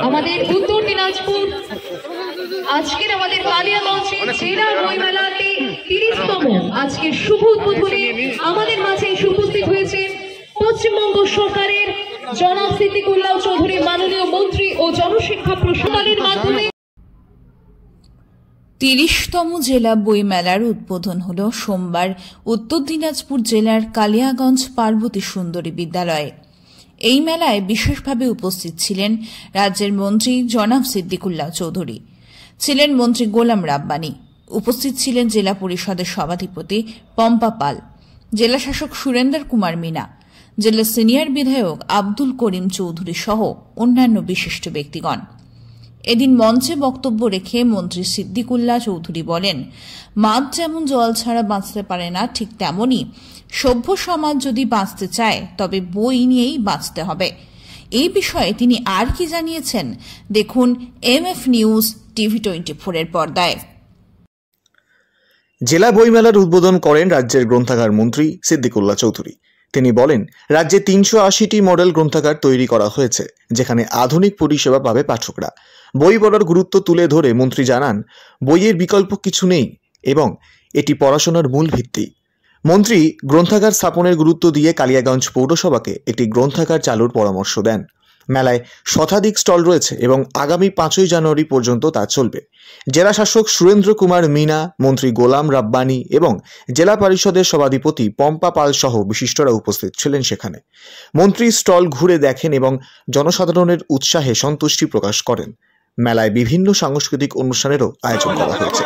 আমাদের উত্তর দিনাজপুর আজকের আমাদের কালিয়াগঞ্জে জেলা বইমেলাতে 30তম আজকের শুভ উদ্বোধনে আমাদের মাঝে উপস্থিত হয়েছেন পশ্চিমবঙ্গ সরকারের জনাব সিদ্দিকুল্লাহ চৌধুরী মাননীয় মন্ত্রী ও জনশিক্ষা প্রশাসনের মাধ্যমে 30তম জেলা বইমেলার উদ্বোধন হল সোমবার উত্তর দিনাজপুর জেলার কালিয়াগঞ্জ পার্বতী সুন্দরী বিদ্যালয়ে। এই মেলায় বিশেষভাবে উপস্থিত ছিলেন রাজ্যের মন্ত্রী জনাব সিদ্দিকুল্লাহ চৌধুরী, ছিলেন মন্ত্রী গোলাম রাব্বানী, উপস্থিত ছিলেন জেলা পরিষদের সভাধিপতি পম্পা পাল, জেলা শাসক সুরেন্দর কুমার মিনা, জেলা সিনিয়র বিধায়ক আব্দুল করিম চৌধুরী সহ অন্যান্য বিশিষ্ট ব্যক্তিগণ। এদিন মঞ্চে বক্তব্য রেখে মন্ত্রী সিদ্দিকুল্লাহ চৌধুরী বলেন, মাছ যেমন জল ছাড়া বাঁচতে পারে না, ঠিক তেমনি সভ্য সমাজ যদি বাঁচতে চায় তবে বই নিয়েই বাঁচতে হবে। এই বিষয়ে তিনি আর কি জানিয়েছেন দেখুন MF নিউজ TV24 এর পর্দায়। জেলা বইমেলার উদ্বোধন করেন রাজ্যের গ্রন্থাগার মন্ত্রী সিদ্দিকুল্লাহ চৌধুরী। তিনি বলেন, রাজ্যে 380টি মডেল গ্রন্থাগার তৈরি করা হয়েছে, যেখানে আধুনিক পরিষেবা পাবে পাঠকরা। বই পড়ার গুরুত্ব তুলে ধরে মন্ত্রী জানান, বইয়ের বিকল্প কিছু নেই এবং এটি পড়াশোনার মূল ভিত্তি। মন্ত্রী গ্রন্থাগার স্থাপনের গুরুত্ব দিয়ে কালিয়াগঞ্জ পৌরসভাকে একটি গ্রন্থাগার চালুর পরামর্শ দেন। মেলায় শতাধিক স্টল রয়েছে এবং আগামী 5ই জানুয়ারি পর্যন্ত তা চলবে। জেলা শাসক সুরেন্দ্র কুমার মিনা, মন্ত্রী গোলাম রাব্বানী এবং জেলা পরিষদের সভাধিপতি পম্পা পাল সহ বিশিষ্টরা উপস্থিত ছিলেন সেখানে। মন্ত্রী স্টল ঘুরে দেখেন এবং জনসাধারণের উৎসাহে সন্তুষ্টি প্রকাশ করেন। মেলায় বিভিন্ন সাংস্কৃতিক অনুষ্ঠানেরও আয়োজন করা হয়েছে।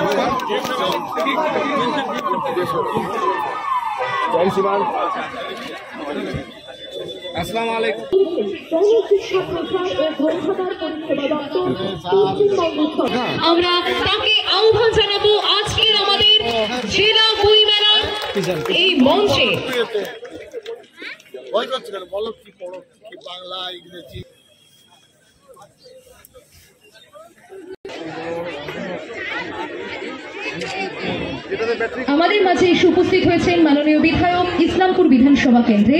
আমরা তাকে আহ্বান জানাবো আজকের আমাদের জেলা বইমেলা এই মঞ্চে। আমাদের মাঝে উপস্থিত হয়েছেন মাননীয় বিধায়ক ইসলামপুর বিধানসভা কেন্দ্রে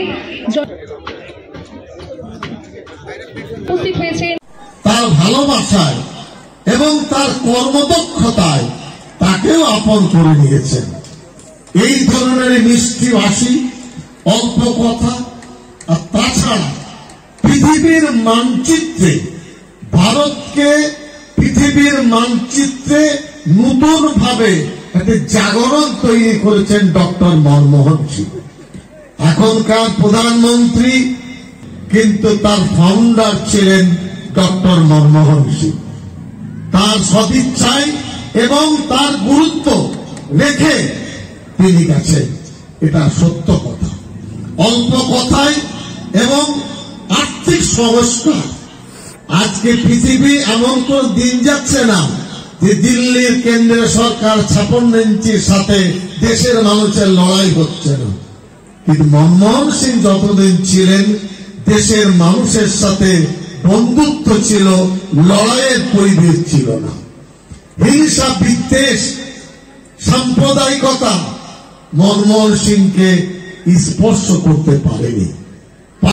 উপস্থিত হয়েছেন। তার ভালোবাসায় এবং তার কর্মদক্ষতায় তাকেও আপন করে নিয়েছেন। এই ধরনের মিষ্টি ভাষী, অল্প কথা, আর তাছাড়া পৃথিবীর মানচিত্রে ভারতকে পৃথিবীর মানচিত্রে নতুন ভাবে একটা জাগরণ তৈরি করেছেন ডক্টর মনমোহন সিং। এখনকার প্রধানমন্ত্রী কিন্তু তার ফাউন্ডার ছিলেন ডক্টর মনমোহন সিং। তার সদিচ্ছায় এবং তার গুরুত্ব রেখে তিনি গেছেন, এটা সত্য কথা। অল্প কথায় এবং আর্থিক সংস্কার, আজকে পৃথিবী এমন কোন দিন যাচ্ছে না যে দিল্লির কেন্দ্রীয় সরকার 56 ইঞ্চির সাথে দেশের মানুষের লড়াই হচ্ছে না, কিন্তু মনমোহন সিং যতদিন ছিলেন দেশের মানুষের সাথে বন্ধুত্ব ছিল, লড়াইয়ের পরিবেশ ছিল না। হিংসা, বিদ্বেষ, সাম্প্রদায়িকতা মনমোহন সিংকে স্পর্শ করতে পারেনি।